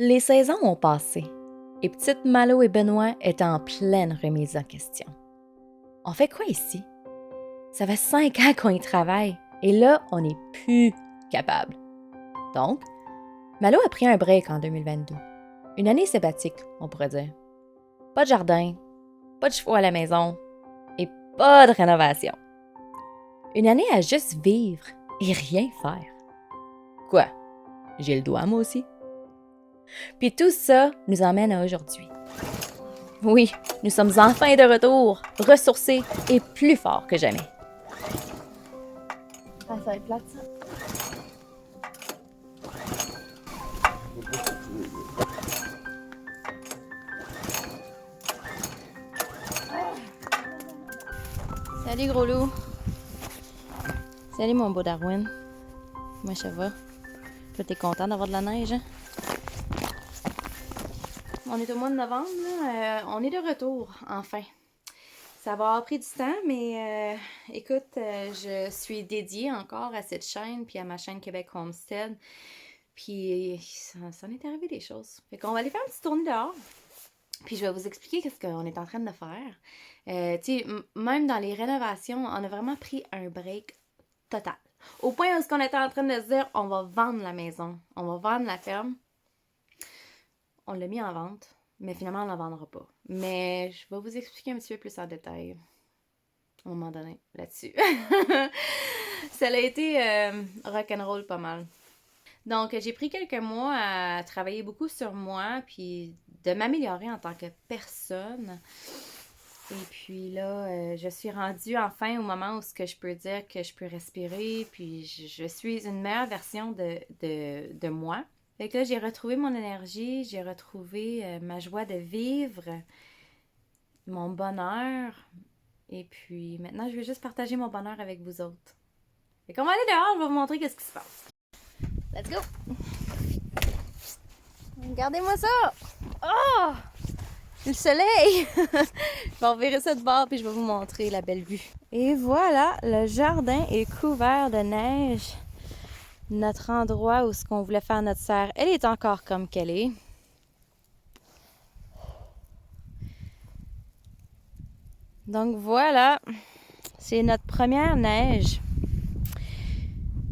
Les saisons ont passé et petite Malo et Benoît étaient en pleine remise en question. On fait quoi ici? Ça fait 5 ans qu'on y travaille et là, on n'est plus capable. Donc, Malo a pris un break en 2022. Une année sabbatique, on pourrait dire. Pas de jardin, pas de chevaux à la maison et pas de rénovation. Une année à juste vivre et rien faire. Quoi? J'ai le doigt, moi aussi. Puis tout ça nous emmène à aujourd'hui. Oui, nous sommes enfin de retour, ressourcés et plus forts que jamais. Ah, ça va être plate, ça. Salut, gros loup. Salut, mon beau Darwin. Moi, ça va. Toi, t'es content d'avoir de la neige, hein? On est au mois de novembre, là. On est de retour, enfin. Ça va avoir pris du temps, mais écoute, je suis dédiée encore à cette chaîne, puis à ma chaîne Québec Homestead. Puis ça en est arrivé des choses. Fait qu'on va aller faire une petite tournée dehors. Puis je vais vous expliquer qu'est-ce qu'on est en train de faire. Tu sais, même dans les rénovations, on a vraiment pris un break total. Au point où on était en train de se dire, on va vendre la maison, on va vendre la ferme. On l'a mis en vente, mais finalement, on ne la vendra pas. Mais je vais vous expliquer un petit peu plus en détail à un moment donné là-dessus. Ça a été rock'n'roll pas mal. Donc, j'ai pris quelques mois à travailler beaucoup sur moi, puis de m'améliorer en tant que personne. Et puis là, je suis rendue enfin au moment où ce que je peux dire que je peux respirer, puis je suis une meilleure version de moi. Fait que là, j'ai retrouvé mon énergie, j'ai retrouvé ma joie de vivre, mon bonheur. Et puis maintenant, je vais juste partager mon bonheur avec vous autres. Fait qu'on va aller dehors, je vais vous montrer qu'est-ce qui se passe. Let's go! Regardez-moi ça! Oh! Le soleil! Je vais revirer ça de bord puis je vais vous montrer la belle vue. Et voilà, le jardin est couvert de neige. Notre endroit où ce qu'on voulait faire notre serre, elle est encore comme qu'elle est. Donc voilà, c'est notre première neige.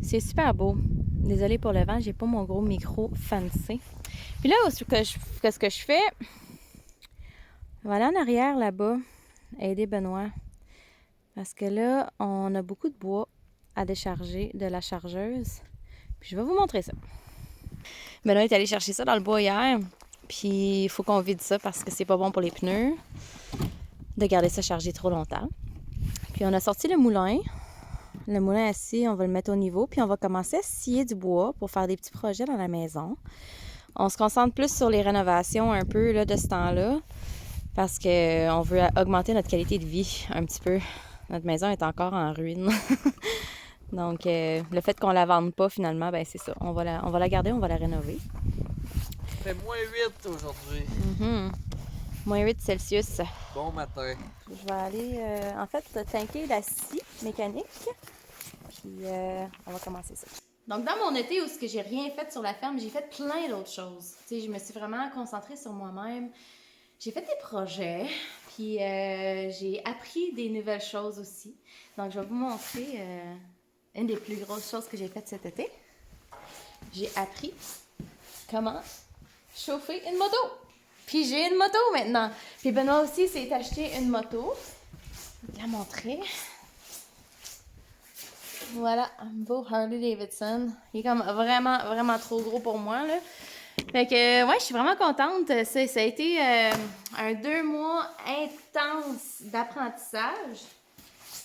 C'est super beau. Désolée pour le vent, j'ai pas mon gros micro fancy. Puis là, qu'est-ce que je fais? Voilà en arrière là-bas, aider Benoît. Parce que là, on a beaucoup de bois à décharger de la chargeuse. Puis je vais vous montrer ça. Benoît est allé chercher ça dans le bois hier. Puis il faut qu'on vide ça parce que c'est pas bon pour les pneus de garder ça chargé trop longtemps. Puis on a sorti le moulin. Le moulin assis, on va le mettre au niveau. Puis on va commencer à scier du bois pour faire des petits projets dans la maison. On se concentre plus sur les rénovations un peu là, de ce temps-là. Parce qu'on veut augmenter notre qualité de vie un petit peu. Notre maison est encore en ruine. Donc, le fait qu'on la vende pas, finalement, ben c'est ça. On va la garder, on va la rénover. Il fait -8 aujourd'hui. -8 Celsius. Bon matin. Je vais aller, en fait, tanker la scie mécanique. Puis, on va commencer ça. Donc, dans mon été où ce que j'ai rien fait sur la ferme, j'ai fait plein d'autres choses. Tu sais, je me suis vraiment concentrée sur moi-même. J'ai fait des projets, puis j'ai appris des nouvelles choses aussi. Donc, je vais vous montrer une des plus grosses choses que j'ai faites cet été. J'ai appris comment chauffer une moto. Puis j'ai une moto maintenant. Puis Benoît aussi s'est acheté une moto. Je vais te la montrer. Voilà, un beau Harley Davidson. Il est comme vraiment, vraiment trop gros pour moi, là. Fait que, ouais, je suis vraiment contente. Ça a été un 2 mois intense d'apprentissage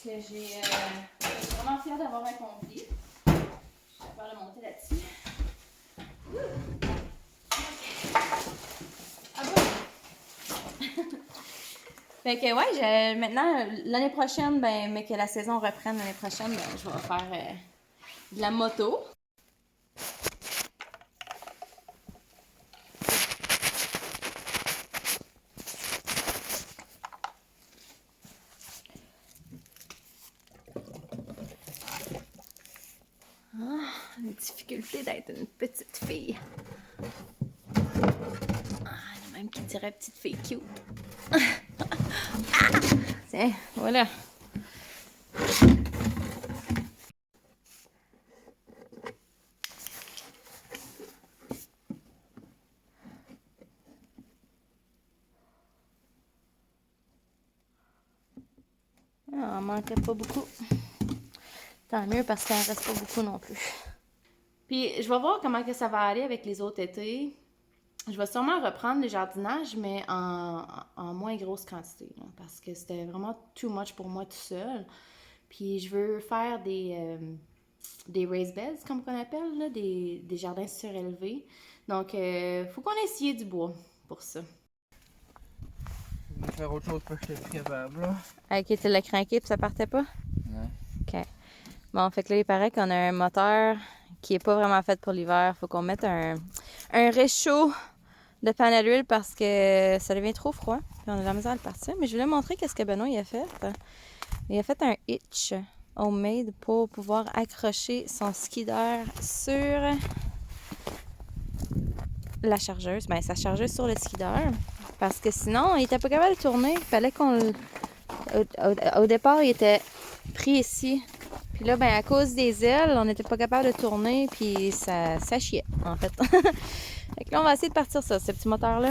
que je suis vraiment fière d'avoir accompli. Je vais faire le monter là-dessus. Ah bon? Fait que, ouais, maintenant, l'année prochaine, ben, mais que la saison reprenne l'année prochaine, ben, je vais faire de la moto. La difficulté d'être une petite fille. dirait petite fille cute. Tiens, voilà. Ah, on manquait pas beaucoup. Tant mieux parce qu'il en reste pas beaucoup non plus. Puis je vais voir comment que ça va aller avec les autres étés. Je vais sûrement reprendre les jardinages, mais en moins grosse quantité. Là, parce que c'était vraiment too much pour moi tout seul. Puis je veux faire des raised beds, comme on appelle, là, des jardins surélevés. Donc, faut qu'on essaye du bois pour ça. Je vais faire autre chose parce que je suis capable, là. Ok, tu l'as craqué puis ça partait pas? Ouais. Ok. Bon, fait que là, il paraît qu'on a un moteur qui est pas vraiment fait pour l'hiver. Faut qu'on mette un réchaud de panne d'huile parce que ça devient trop froid. Puis on a de la misère à le partir. Mais je voulais montrer qu'est-ce que Benoît il a fait. Il a fait un hitch homemade pour pouvoir accrocher son skidder sur la chargeuse. Ben, sa chargeuse sur le skidder. Parce que sinon, il était pas capable de tourner. Il fallait qu'on le... Au départ, il était pris ici. Puis là, ben, à cause des ailes, on n'était pas capable de tourner. Puis ça chiait, en fait. Fait que là, on va essayer de partir ça, ce petit moteur-là.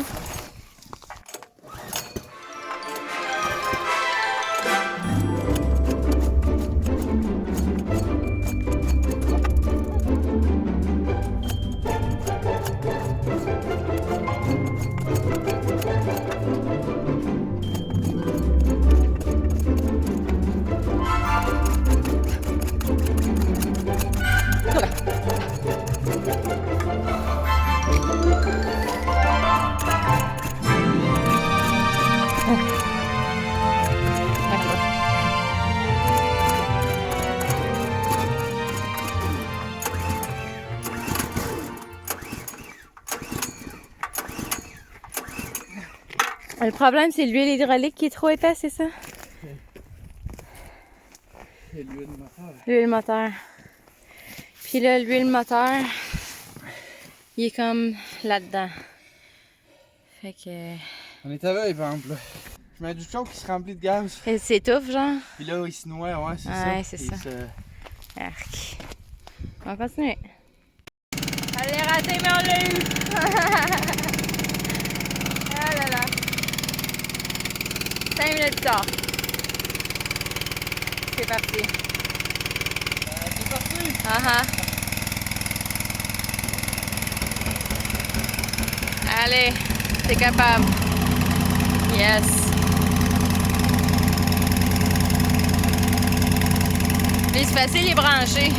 Le problème, c'est l'huile hydraulique qui est trop épaisse, c'est ça? C'est l'huile moteur. L'huile moteur. Puis là, l'huile moteur, il est comme là-dedans. Fait que... On est à veille, par exemple, là. Je mets du chaud qui se remplit de gaz. Et c'est tough, genre? Puis là, il se noie, ouais, c'est ça. Ouais, c'est ça. Arc. On va continuer. Elle est ratée, mais on l'a eu! Ah là là! 5 minutes plus tard. C'est parti. C'est parti! Allez, t'es capable. Yes. Mais c'est facile, les brancher.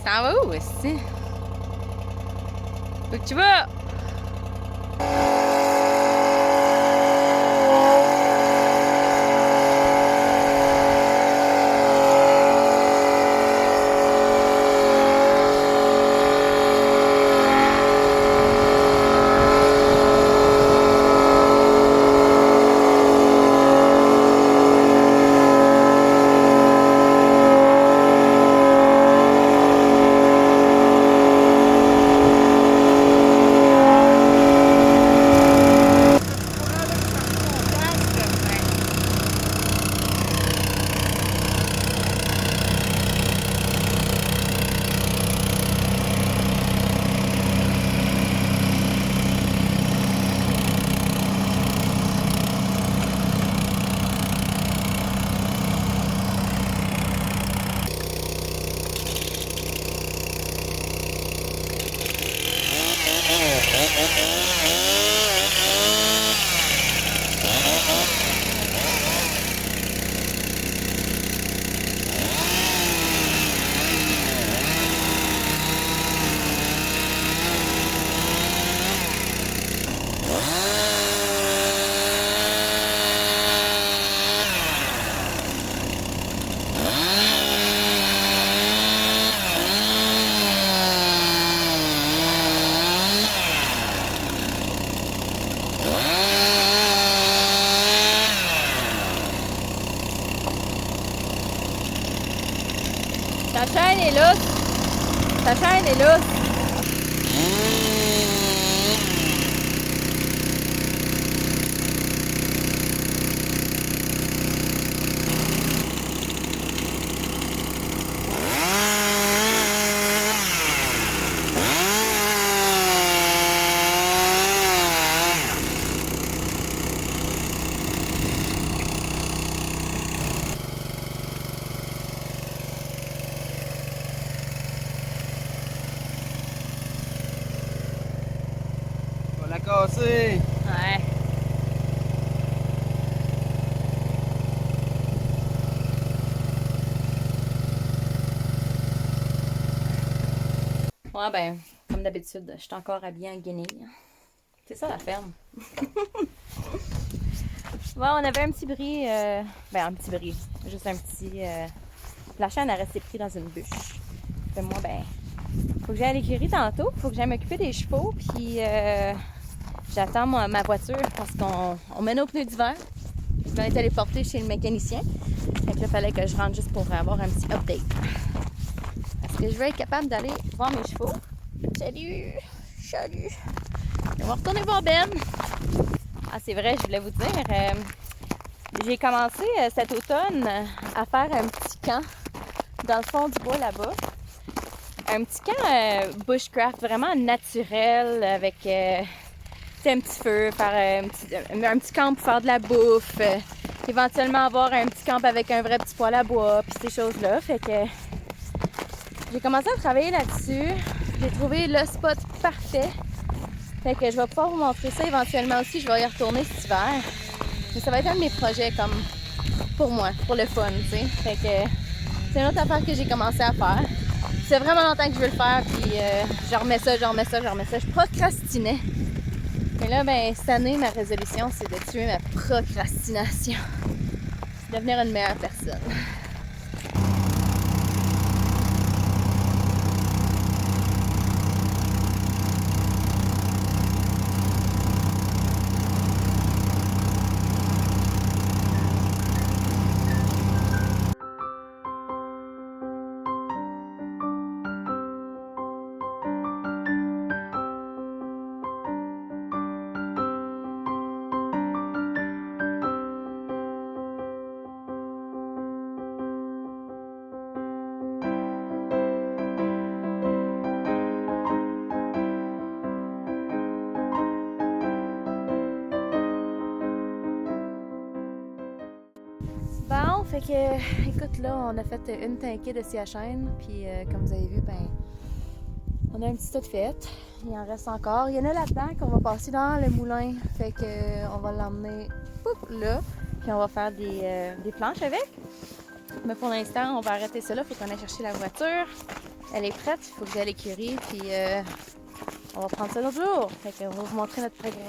Ça va où, aussi? Où que tu vas? Ta chaîne est lousse. Ta chaîne est lousse. On va la casser. Ouais. Ouais, ben, comme d'habitude, je suis encore habillée en guenille. C'est ça la ferme. Bon, on avait un petit bris. Ben, un petit bris. Juste un petit. La chaîne a resté pris dans une bûche. Fait moi, ben, faut que j'aille à l'écurie tantôt. Faut que j'aille m'occuper des chevaux. Puis, j'attends ma voiture parce qu'on met nos pneus d'hiver. Je vais aller porter chez le mécanicien. Fait que là, il fallait que je rentre juste pour avoir un petit update. Est-ce que je vais être capable d'aller voir mes chevaux? Salut! Salut! On va retourner voir Ben. Ah, c'est vrai, je voulais vous dire, j'ai commencé cet automne à faire un petit camp dans le fond du bois là-bas. Un petit camp bushcraft, vraiment naturel, avec un petit feu, faire un petit camp pour faire de la bouffe, éventuellement avoir un petit camp avec un vrai petit poêle à bois, puis ces choses-là. Fait que j'ai commencé à travailler là-dessus. J'ai trouvé le spot parfait. Fait que je vais pouvoir vous montrer ça éventuellement aussi. Je vais y retourner cet hiver. Mais ça va être un de mes projets comme pour moi, pour le fun, tu sais. Fait que c'est une autre affaire que j'ai commencé à faire. C'est vraiment longtemps que je veux le faire, puis je remets ça. Je procrastinais. Mais là, ben, cette année, ma résolution, c'est de tuer ma procrastination. Devenir une meilleure personne. Bon, fait que, écoute, là, on a fait une tankée de scie à chaîne, puis comme vous avez vu, ben, on a un petit tas de fête. Il en reste encore. Il y en a là-dedans qu'on va passer dans le moulin, fait que on va l'emmener là, puis on va faire des planches avec. Mais pour l'instant, on va arrêter ça là, faut qu'on aille chercher la voiture. Elle est prête, il faut que j'aille à l'écurie, puis on va prendre ça l'autre jour. Fait qu'on va vous montrer notre progrès.